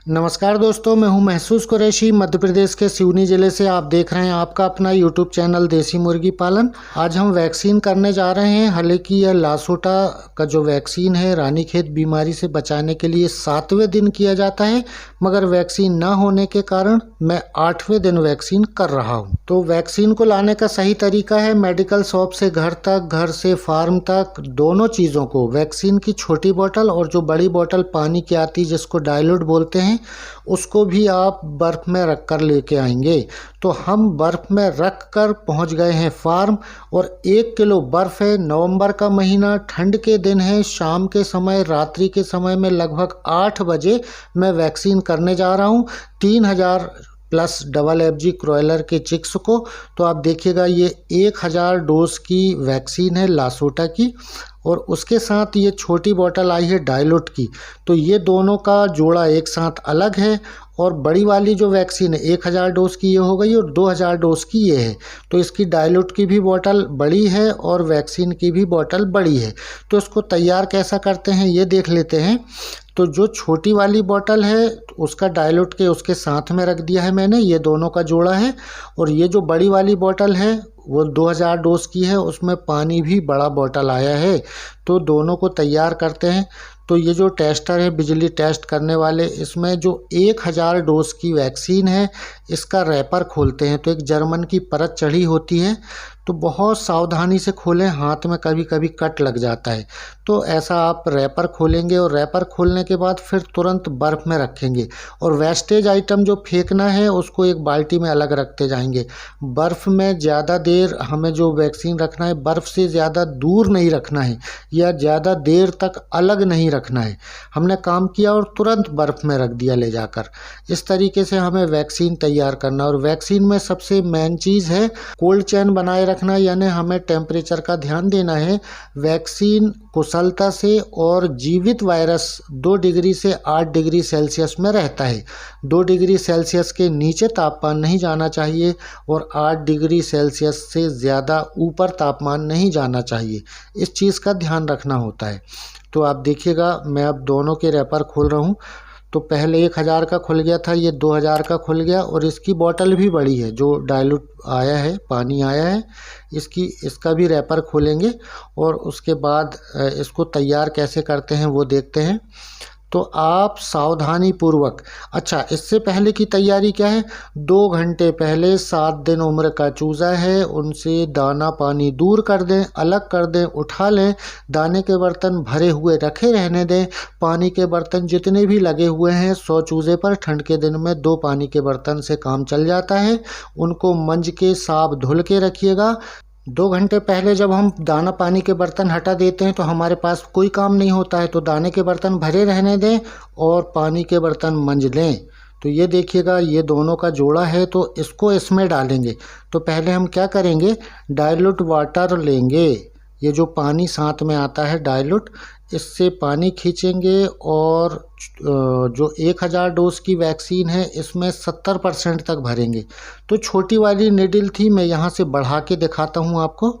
नमस्कार दोस्तों, मैं हूं महसूस कुरैशी। मध्य प्रदेश के सिवनी ज़िले से आप देख रहे हैं आपका अपना यूट्यूब चैनल देसी मुर्गी पालन। आज हम वैक्सीन करने जा रहे हैं। हालांकि यह लासोटा का जो वैक्सीन है रानीखेत बीमारी से बचाने के लिए 7वें दिन किया जाता है, मगर वैक्सीन ना होने के कारण मैं 8वें दिन वैक्सीन कर रहा हूँ। तो वैक्सीन को लाने का सही तरीका है मेडिकल शॉप से घर तक, घर से फार्म तक, दोनों चीज़ों को, वैक्सीन की छोटी बोतल और जो बड़ी बोतल पानी की आती है जिसको डाइल्यूट बोलते हैं, उसको भी आप बर्फ़ में रख कर लेके आएंगे। तो हम बर्फ़ में रख कर पहुँच गए हैं फार्म, और 1 किलो बर्फ़ है। नवंबर का महीना, ठंड के दिन है, शाम के समय, रात्रि के समय में लगभग 8 बजे मैं वैक्सीन करने जा रहा हूँ 3000 प्लस डबल FG क्रॉयलर के चिक्स को। तो आप देखिएगा ये 1000 डोज की वैक्सीन है लासोटा की, और उसके साथ ये छोटी बोतल आई है डाइल्यूट की। तो ये दोनों का जोड़ा एक साथ अलग है, और बड़ी वाली जो वैक्सीन है 1000 डोज की ये हो गई, और 2000 डोज की ये है। तो इसकी डाइल्यूट की भी बोतल बड़ी है और वैक्सीन की भी बोतल बड़ी है। तो इसको तैयार कैसा करते हैं ये देख लेते हैं। तो जो छोटी वाली बोतल है उसका डाइल्यूट के उसके साथ में रख दिया है मैंने, ये दोनों का जोड़ा है। और ये जो बड़ी वाली बोतल है वो 2000 डोज की है, उसमें पानी भी बड़ा बोतल आया है। तो दोनों को तैयार करते हैं। तो ये जो टेस्टर है बिजली टेस्ट करने वाले, इसमें जो 1000 डोज की वैक्सीन है इसका रैपर खोलते हैं। तो एक जर्मन की परत चढ़ी होती है, तो बहुत सावधानी से खोलें, हाथ में कभी कभी कट लग जाता है। तो ऐसा आप रैपर खोलेंगे, और रैपर खोलने के बाद फिर तुरंत बर्फ़ में रखेंगे, और वेस्टेज आइटम जो फेंकना है उसको एक बाल्टी में अलग रखते जाएंगे। बर्फ़ में ज़्यादा देर हमें जो वैक्सीन रखना है बर्फ़ से ज़्यादा दूर नहीं रखना है, या ज़्यादा देर तक अलग नहीं रखना है। हमने काम किया और तुरंत बर्फ़ में रख दिया ले जाकर। इस तरीके से हमें वैक्सीन तैयार करना। और वैक्सीन में सबसे मेन चीज़ है कोल्ड चेन बनाए रखना, यानी हमें टेम्परेचर का ध्यान देना है। वैक्सीन कुशलता से, और जीवित वायरस 2 डिग्री से 8 डिग्री सेल्सियस में रहता है। 2 डिग्री सेल्सियस के नीचे तापमान नहीं जाना चाहिए, और 8 डिग्री सेल्सियस से ज़्यादा ऊपर तापमान नहीं जाना चाहिए। इस चीज़ का ध्यान रखना होता है। तो आप देखिएगा मैं अब दोनों के रैपर खोल रहा हूँ। तो पहले 1000 का खुल गया था, ये 2000 का खुल गया, और इसकी बोतल भी बड़ी है, जो डाइल्यूट आया है, पानी आया है, इसका भी रैपर खोलेंगे, और उसके बाद इसको तैयार कैसे करते हैं वो देखते हैं। तो आप सावधानी पूर्वक, अच्छा इससे पहले की तैयारी क्या है, 2 घंटे पहले 7 दिन उम्र का चूज़ा है, उनसे दाना पानी दूर कर दें, अलग कर दें, उठा लें। दाने के बर्तन भरे हुए रखे रहने दें। पानी के बर्तन जितने भी लगे हुए हैं 100 चूज़े पर, ठंड के दिन में 2 पानी के बर्तन से काम चल जाता है। उनको मंज के साफ धुल के रखिएगा। 2 घंटे पहले जब हम दाना पानी के बर्तन हटा देते हैं तो हमारे पास कोई काम नहीं होता है। तो दाने के बर्तन भरे रहने दें और पानी के बर्तन मंज लें। तो ये देखिएगा ये दोनों का जोड़ा है, तो इसको इसमें डालेंगे। तो पहले हम क्या करेंगे, डाइल्यूट वाटर लेंगे, ये जो पानी साथ में आता है डाइल्यूट, इससे पानी खींचेंगे, और जो 1000 डोज की वैक्सीन है इसमें 70% तक भरेंगे। तो छोटी वाली निडल थी, मैं यहाँ से बढ़ा के दिखाता हूँ आपको।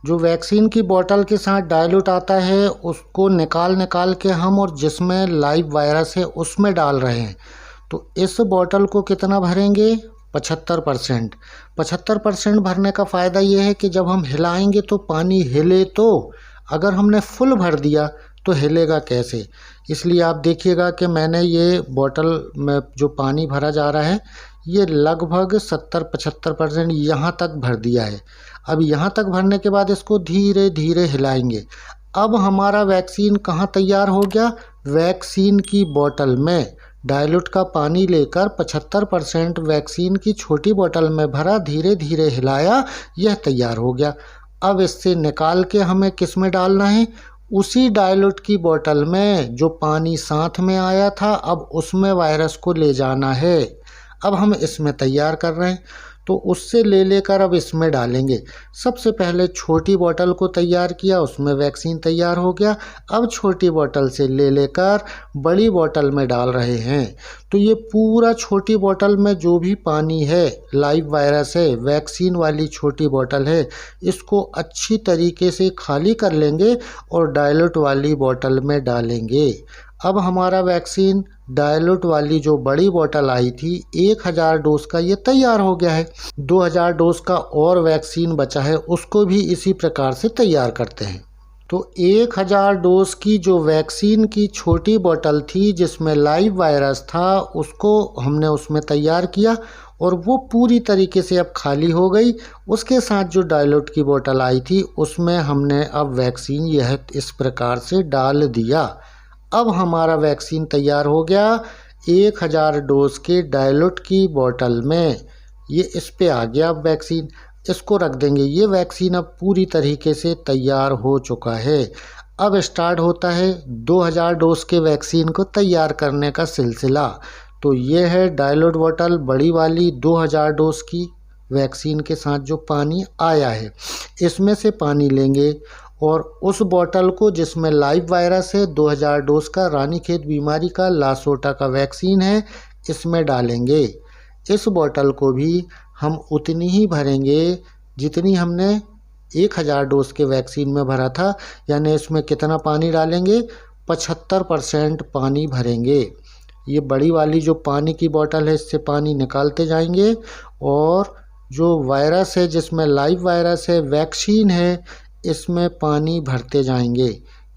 जो वैक्सीन की बोतल के साथ डाइल्यूट आता है उसको निकाल के हम, और जिसमें लाइव वायरस है उसमें डाल रहे हैं। तो इस बोतल को कितना भरेंगे, 75%। 75% भरने का फ़ायदा ये है कि जब हम हिलाएंगे तो पानी हिले, तो अगर हमने फुल भर दिया तो हिलेगा कैसे। इसलिए आप देखिएगा कि मैंने ये बोतल में जो पानी भरा जा रहा है ये लगभग 70-75% यहाँ तक भर दिया है। अब यहाँ तक भरने के बाद इसको धीरे धीरे हिलाएंगे। अब हमारा वैक्सीन कहाँ तैयार हो गया, वैक्सीन की बोतल में डाइल्यूट का पानी लेकर 75% वैक्सीन की छोटी बोतल में भरा, धीरे धीरे हिलाया, यह तैयार हो गया। अब इससे निकाल के हमें किस में डालना है, उसी डाइल्यूट की बोतल में जो पानी साथ में आया था, अब उसमें वायरस को ले जाना है। अब हम इसमें तैयार कर रहे हैं, तो उससे ले लेकर अब इसमें डालेंगे। सबसे पहले छोटी बोतल को तैयार किया, उसमें वैक्सीन तैयार हो गया। अब छोटी बोतल से ले लेकर बड़ी बोतल में डाल रहे हैं। तो ये पूरा छोटी बोतल में जो भी पानी है, लाइव वायरस है, वैक्सीन वाली छोटी बोतल है, इसको अच्छी तरीके से खाली कर लेंगे और डाइल्यूट वाली बोतल में डालेंगे। अब हमारा वैक्सीन डायलूट वाली जो बड़ी बोतल आई थी 1000 डोज का, ये तैयार हो गया है। 2000 डोज का और वैक्सीन बचा है, उसको भी इसी प्रकार से तैयार करते हैं। तो 1000 डोज की जो वैक्सीन की छोटी बोतल थी जिसमें लाइव वायरस था, उसको हमने उसमें तैयार किया और वो पूरी तरीके से अब खाली हो गई। उसके साथ जो डायलूट की बोतल आई थी उसमें हमने अब वैक्सीन यह इस प्रकार से डाल दिया। अब हमारा वैक्सीन तैयार हो गया 1000 डोज के डायलूट की बोतल में। ये इस पे आ गया अब वैक्सीन, इसको रख देंगे। ये वैक्सीन अब पूरी तरीके से तैयार हो चुका है। अब स्टार्ट होता है 2000 डोज के वैक्सीन को तैयार करने का सिलसिला। तो ये है डायलूट बोतल बड़ी वाली 2000 डोज की वैक्सीन के साथ जो पानी आया है, इसमें से पानी लेंगे और उस बोतल को जिसमें लाइव वायरस है 2000 डोज का रानीखेत बीमारी का लासोटा का वैक्सीन है, इसमें डालेंगे। इस बोतल को भी हम उतनी ही भरेंगे जितनी हमने 1000 डोज के वैक्सीन में भरा था। यानी इसमें कितना पानी डालेंगे, 75% पानी भरेंगे। ये बड़ी वाली जो पानी की बोतल है इससे पानी निकालते जाएंगे और जो वायरस है जिसमें लाइव वायरस है वैक्सीन है, इसमें पानी भरते जाएंगे।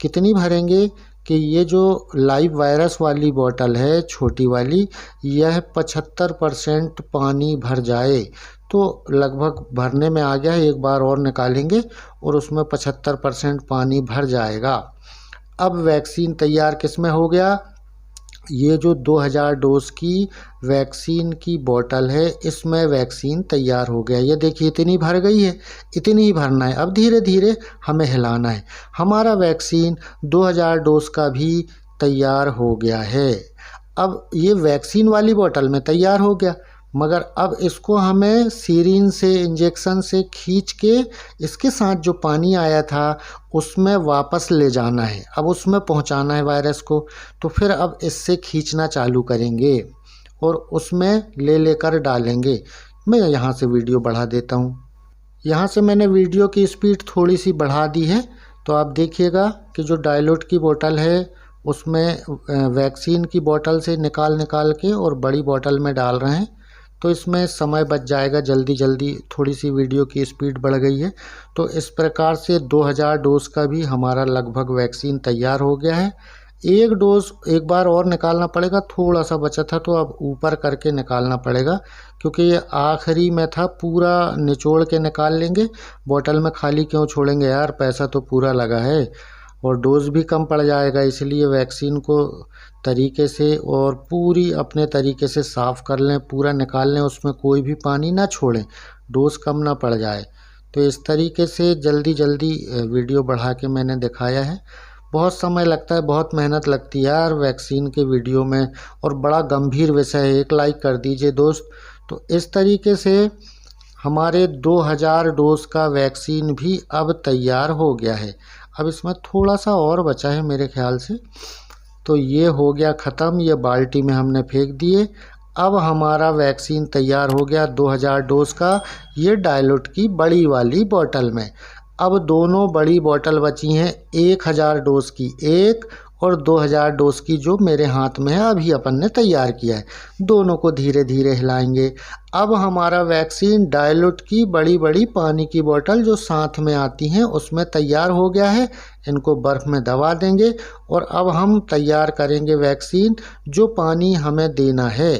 कितनी भरेंगे कि ये जो लाइव वायरस वाली बोतल है छोटी वाली, यह 75% पानी भर जाए। तो लगभग भरने में आ गया है, एक बार और निकालेंगे और उसमें 75% पानी भर जाएगा। अब वैक्सीन तैयार किसमें हो गया, ये जो 2000 डोज की वैक्सीन की बोतल है इसमें वैक्सीन तैयार हो गया। ये देखिए इतनी भर गई है, इतनी ही भरना है। अब धीरे धीरे हमें हिलाना है। हमारा वैक्सीन 2000 डोज का भी तैयार हो गया है। अब ये वैक्सीन वाली बोतल में तैयार हो गया, मगर अब इसको हमें सीरिन से इंजेक्शन से खींच के इसके साथ जो पानी आया था उसमें वापस ले जाना है। अब उसमें पहुंचाना है वायरस को। तो फिर अब इससे खींचना चालू करेंगे और उसमें ले लेकर डालेंगे। मैं यहाँ से वीडियो बढ़ा देता हूँ। यहाँ से मैंने वीडियो की स्पीड थोड़ी सी बढ़ा दी है। तो आप देखिएगा कि जो डायलूट की बोतल है उसमें वैक्सीन की बोतल से निकाल के और बड़ी बोतल में डाल रहे हैं। तो इसमें समय बच जाएगा, जल्दी जल्दी थोड़ी सी वीडियो की स्पीड बढ़ गई है। तो इस प्रकार से 2000 डोज का भी हमारा लगभग वैक्सीन तैयार हो गया है। एक डोज एक बार और निकालना पड़ेगा, थोड़ा सा बचा था तो अब ऊपर करके निकालना पड़ेगा क्योंकि ये आखिरी में था। पूरा निचोड़ के निकाल लेंगे, बोतल में खाली क्यों छोड़ेंगे यार, पैसा तो पूरा लगा है और डोज भी कम पड़ जाएगा। इसलिए वैक्सीन को तरीके से और पूरी अपने तरीके से साफ़ कर लें, पूरा निकाल लें, उसमें कोई भी पानी ना छोड़ें, डोज कम ना पड़ जाए। तो इस तरीके से जल्दी जल्दी वीडियो बढ़ा के मैंने दिखाया है। बहुत समय लगता है, बहुत मेहनत लगती है यार वैक्सीन के वीडियो में, और बड़ा गंभीर विषय है। एक लाइक कर दीजिए दोस्त। तो इस तरीके से हमारे 2000 डोज का वैक्सीन भी अब तैयार हो गया है। अब इसमें थोड़ा सा और बचा है मेरे ख्याल से। तो ये हो गया ख़त्म, ये बाल्टी में हमने फेंक दिए। अब हमारा वैक्सीन तैयार हो गया 2000 डोज का, ये डायलूट की बड़ी वाली बोतल में। अब दोनों बड़ी बोतल बची हैं, 1000 डोज की एक और 2000 डोज की जो मेरे हाथ में है, अभी अपन ने तैयार किया है। दोनों को धीरे धीरे हिलाएंगे। अब हमारा वैक्सीन डायलूट की बड़ी बड़ी पानी की बोतल जो साथ में आती हैं उसमें तैयार हो गया है। इनको बर्फ़ में दबा देंगे और अब हम तैयार करेंगे वैक्सीन। जो पानी हमें देना है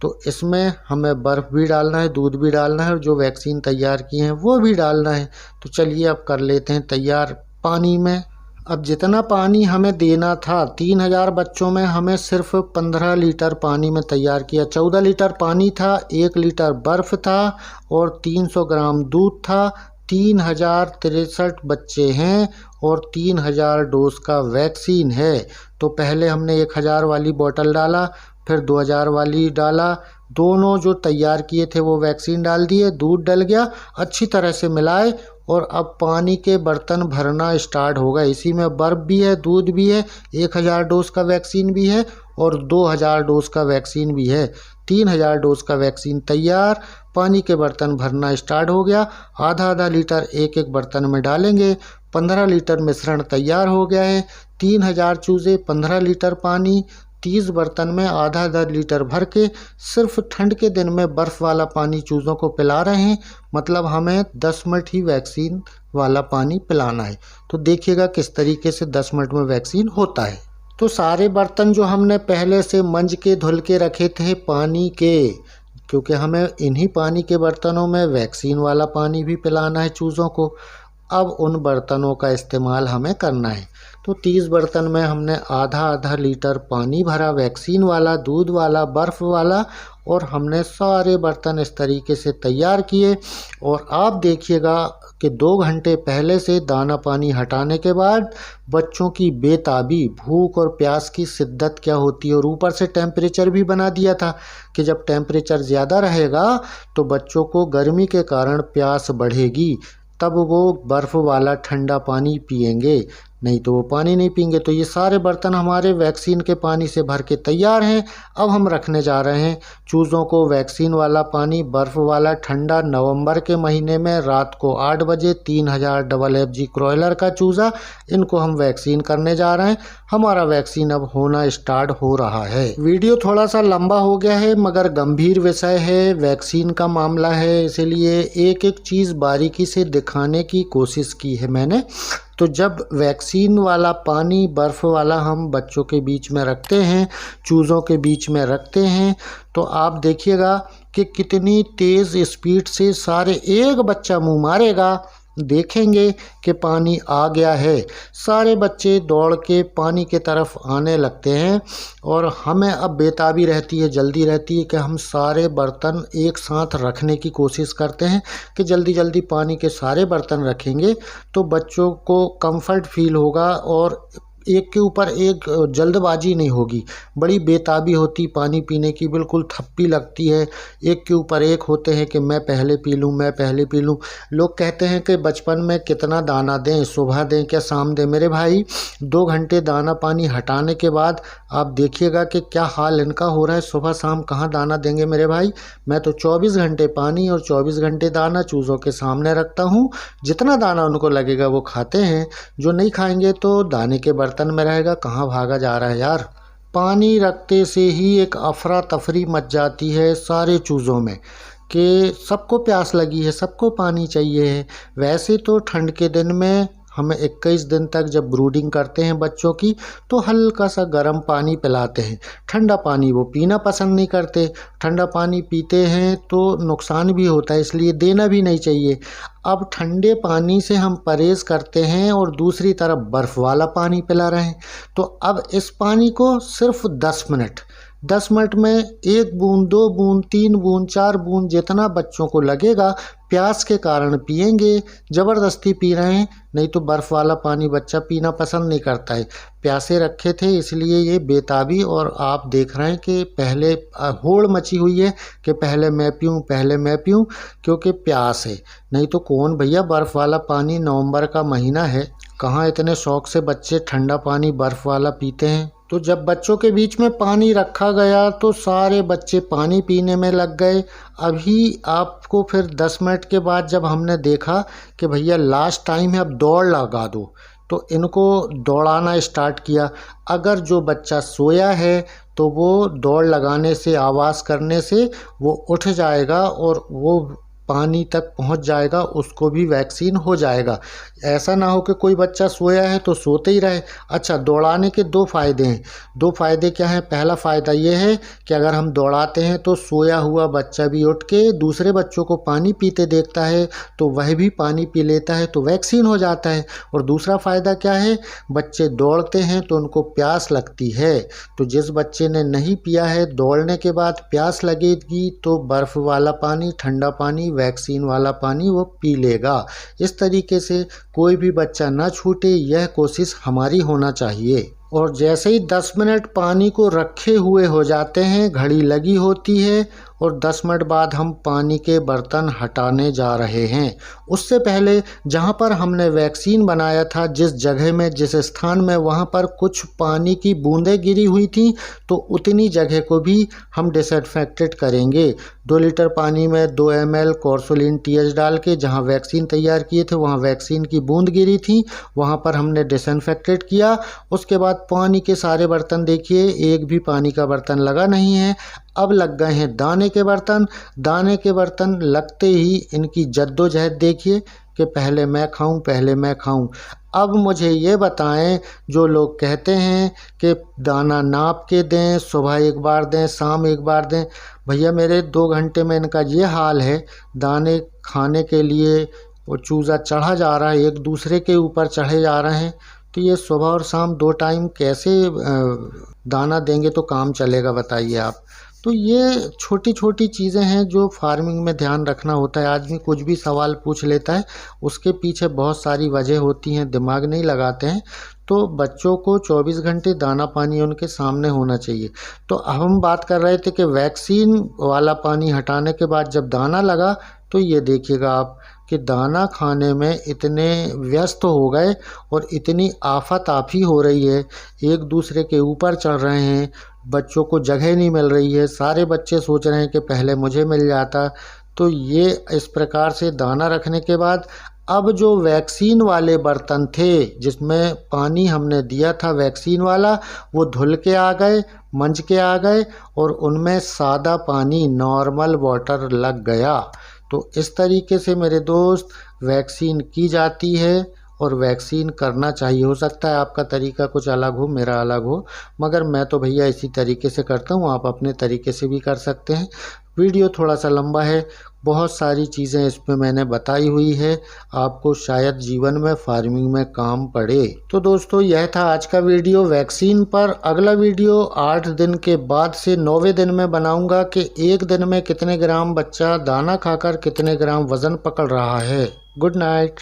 तो इसमें हमें बर्फ़ भी डालना है, दूध भी डालना है और जो वैक्सीन तैयार की है वो भी डालना है। तो चलिए अब कर लेते हैं तैयार पानी में। अब जितना पानी हमें देना था 3000 बच्चों में हमें सिर्फ 15 लीटर पानी में तैयार किया। 14 लीटर पानी था, 1 लीटर बर्फ़ था और 300 ग्राम दूध था। 3063 बच्चे हैं और 3000 डोज का वैक्सीन है। तो पहले हमने 1000 वाली बोतल डाला, फिर 2000 वाली डाला, दोनों जो तैयार किए थे वो वैक्सीन डाल दिए, दूध डल गया, अच्छी तरह से मिलाए और अब पानी के बर्तन भरना स्टार्ट होगा। इसी में बर्फ़ भी है, दूध भी है, 1000 डोज का वैक्सीन भी है और 2000 डोज का वैक्सीन भी है। 3000 डोज का वैक्सीन तैयार, पानी के बर्तन भरना स्टार्ट हो गया। आधा आधा लीटर एक एक बर्तन में डालेंगे। 15 लीटर मिश्रण तैयार हो गया है। 3000 चूजे, 15 लीटर पानी, 30 बर्तन में आधा आधा लीटर भर के सिर्फ ठंड के दिन में बर्फ़ वाला पानी चूज़ों को पिला रहे हैं। मतलब हमें 10 मिनट ही वैक्सीन वाला पानी पिलाना है। तो देखिएगा किस तरीके से 10 मिनट में वैक्सीन होता है। तो सारे बर्तन जो हमने पहले से मंज के धुल के रखे थे पानी के, क्योंकि हमें इन्हीं पानी के बर्तनों में वैक्सीन वाला पानी भी पिलाना है चूज़ों को। अब उन बर्तनों का इस्तेमाल हमें करना है। तो 30 बर्तन में हमने आधा आधा लीटर पानी भरा, वैक्सीन वाला, दूध वाला, बर्फ़ वाला, और हमने सारे बर्तन इस तरीके से तैयार किए। और आप देखिएगा कि 2 घंटे पहले से दाना पानी हटाने के बाद बच्चों की बेताबी, भूख और प्यास की शिद्दत क्या होती है। और ऊपर से टेम्परेचर भी बना दिया था कि जब टेम्परेचर ज़्यादा रहेगा तो बच्चों को गर्मी के कारण प्यास बढ़ेगी, तब वो बर्फ़ वाला ठंडा पानी पिएंगे, नहीं तो वो पानी नहीं पीएंगे। तो ये सारे बर्तन हमारे वैक्सीन के पानी से भर के तैयार हैं। अब हम रखने जा रहे हैं चूज़ों को वैक्सीन वाला पानी, बर्फ़ वाला ठंडा, नवंबर के महीने में रात को 8 बजे 3000 FFG क्रॉयलर का चूज़ा, इनको हम वैक्सीन करने जा रहे हैं। हमारा वैक्सीन अब होना स्टार्ट हो रहा है। वीडियो थोड़ा सा लंबा हो गया है मगर गंभीर विषय है, वैक्सीन का मामला है, इसीलिए एक एक चीज़ बारीकी से दिखाने की कोशिश की है मैंने। तो जब वैक्सीन वाला पानी, बर्फ़ वाला हम बच्चों के बीच में रखते हैं, चूज़ों के बीच में रखते हैं, तो आप देखिएगा कि कितनी तेज़ स्पीड से सारे, एक बच्चा मुँह मारेगा, देखेंगे कि पानी आ गया है, सारे बच्चे दौड़ के पानी के तरफ आने लगते हैं। और हमें अब बेताबी रहती है, जल्दी रहती है कि हम सारे बर्तन एक साथ रखने की कोशिश करते हैं कि जल्दी जल्दी पानी के सारे बर्तन रखेंगे तो बच्चों को कंफर्ट फील होगा और एक के ऊपर एक जल्दबाजी नहीं होगी। बड़ी बेताबी होती पानी पीने की, बिल्कुल थप्पी लगती है, एक के ऊपर एक होते हैं कि मैं पहले पी लूँ, मैं पहले पी लूँ। लोग कहते हैं कि बचपन में कितना दाना दें, सुबह दें क्या शाम दें। मेरे भाई 2 घंटे दाना पानी हटाने के बाद आप देखिएगा कि क्या हाल इनका हो रहा है। सुबह शाम कहाँ दाना देंगे मेरे भाई। मैं तो 24 घंटे पानी और 24 घंटे दाना चूज़ों के सामने रखता हूँ। जितना दाना उनको लगेगा वो खाते हैं, जो नहीं खाएंगे तो दाने के बर्तन में रहेगा। कहाँ भागा जा रहा है यार। पानी रखते से ही एक अफरा तफरी मच जाती है सारे चूज़ों में कि सबको प्यास लगी है, सबको पानी चाहिए है। वैसे तो ठंड के दिन में हमें 21 दिन तक जब ब्रूडिंग करते हैं बच्चों की तो हल्का सा गर्म पानी पिलाते हैं। ठंडा पानी वो पीना पसंद नहीं करते, ठंडा पानी पीते हैं तो नुकसान भी होता है, इसलिए देना भी नहीं चाहिए। अब ठंडे पानी से हम परहेज़ करते हैं और दूसरी तरफ बर्फ़ वाला पानी पिला रहे हैं। तो अब इस पानी को सिर्फ 10 मिनट में 1 बूंद, 2 बूंद, 3 बूंद, 4 बूंद, जितना बच्चों को लगेगा प्यास के कारण पिएंगे। ज़बरदस्ती पी रहे हैं, नहीं तो बर्फ़ वाला पानी बच्चा पीना पसंद नहीं करता है। प्यासे रखे थे इसलिए ये बेताबी, और आप देख रहे हैं कि पहले होड़ मची हुई है कि पहले मैं पीऊँ, पहले मैं पीऊँ, क्योंकि प्यास है। नहीं तो कौन भैया बर्फ़ वाला पानी, नवंबर का महीना है, कहाँ इतने शौक़ से बच्चे ठंडा पानी बर्फ़ वाला पीते हैं। तो जब बच्चों के बीच में पानी रखा गया तो सारे बच्चे पानी पीने में लग गए। अभी आपको फिर 10 मिनट के बाद जब हमने देखा कि भैया लास्ट टाइम है, अब दौड़ लगा दो, तो इनको दौड़ाना स्टार्ट किया। अगर जो बच्चा सोया है तो वो दौड़ लगाने से, आवाज़ करने से वो उठ जाएगा और वो पानी तक पहुंच जाएगा, उसको भी वैक्सीन हो जाएगा। ऐसा ना हो कि कोई बच्चा सोया है तो सोते ही रहे। अच्छा, दौड़ाने के 2 फ़ायदे हैं। 2 फ़ायदे क्या हैं? पहला फ़ायदा ये है कि अगर हम दौड़ाते हैं तो सोया हुआ बच्चा भी उठ के दूसरे बच्चों को पानी पीते देखता है तो वह भी पानी पी लेता है, तो वैक्सीन हो जाता है। और दूसरा फ़ायदा क्या है? बच्चे दौड़ते हैं तो उनको प्यास लगती है, तो जिस बच्चे ने नहीं पिया है दौड़ने के बाद प्यास लगेगी तो बर्फ़ वाला पानी, ठंडा पानी, वैक्सीन वाला पानी वो पी लेगा। इस तरीके से कोई भी बच्चा ना छूटे, यह कोशिश हमारी होना चाहिए। और जैसे ही 10 मिनट पानी को रखे हुए हो जाते हैं, घड़ी लगी होती है और 10 मिनट बाद हम पानी के बर्तन हटाने जा रहे हैं। उससे पहले जहाँ पर हमने वैक्सीन बनाया था, जिस जगह में, जिस स्थान में, वहाँ पर कुछ पानी की बूंदें गिरी हुई थी, तो उतनी जगह को भी हम डिसइंफेक्टेड करेंगे। 2 लीटर पानी में 2 ml कोर्सोलिन TH डाल के जहाँ वैक्सीन तैयार किए थे वहाँ वैक्सीन की बूंद गिरी थी, वहाँ पर हमने डिसइंफेक्टेड किया। उसके बाद पानी के सारे बर्तन देखिए, एक भी पानी का बर्तन लगा नहीं है। अब लग गए हैं दाने के बर्तन। दाने के बर्तन लगते ही इनकी जद्दोजहद देखिए कि पहले मैं खाऊं, पहले मैं खाऊं। अब मुझे ये बताएं, जो लोग कहते हैं कि दाना नाप के दें, सुबह एक बार दें, शाम एक बार दें, भैया मेरे 2 घंटे में इनका ये हाल है, दाने खाने के लिए वो चूज़ा चढ़ा जा रहा है, एक दूसरे के ऊपर चढ़े जा रहे हैं। तो ये सुबह और शाम 2 टाइम कैसे दाना देंगे तो काम चलेगा, बताइए आप। तो ये छोटी छोटी चीज़ें हैं जो फार्मिंग में ध्यान रखना होता है। आदमी कुछ भी सवाल पूछ लेता है, उसके पीछे बहुत सारी वजह होती हैं, दिमाग नहीं लगाते हैं। तो बच्चों को 24 घंटे दाना पानी उनके सामने होना चाहिए। तो अब हम बात कर रहे थे कि वैक्सीन वाला पानी हटाने के बाद जब दाना लगा, तो ये देखिएगा आप कि दाना खाने में इतने व्यस्त हो गए और इतनी आफाताफी हो रही है, एक दूसरे के ऊपर चढ़ रहे हैं, बच्चों को जगह नहीं मिल रही है, सारे बच्चे सोच रहे हैं कि पहले मुझे मिल जाता। तो ये इस प्रकार से दाना रखने के बाद अब जो वैक्सीन वाले बर्तन थे जिसमें पानी हमने दिया था वैक्सीन वाला, वो धुल के आ गए, मंज के आ गए और उनमें सादा पानी, नॉर्मल वाटर लग गया। तो इस तरीके से मेरे दोस्त वैक्सीन की जाती है और वैक्सीन करना चाहिए। हो सकता है आपका तरीका कुछ अलग हो, मेरा अलग हो, मगर मैं तो भैया इसी तरीके से करता हूँ। आप अपने तरीके से भी कर सकते हैं। वीडियो थोड़ा सा लंबा है, बहुत सारी चीज़ें इसमें मैंने बताई हुई है, आपको शायद जीवन में फार्मिंग में काम पड़े। तो दोस्तों यह था आज का वीडियो वैक्सीन पर। अगला वीडियो 8 दिन के बाद से 9वें दिन में बनाऊंगा कि एक दिन में कितने ग्राम बच्चा दाना खाकर कितने ग्राम वज़न पकड़ रहा है। Good night.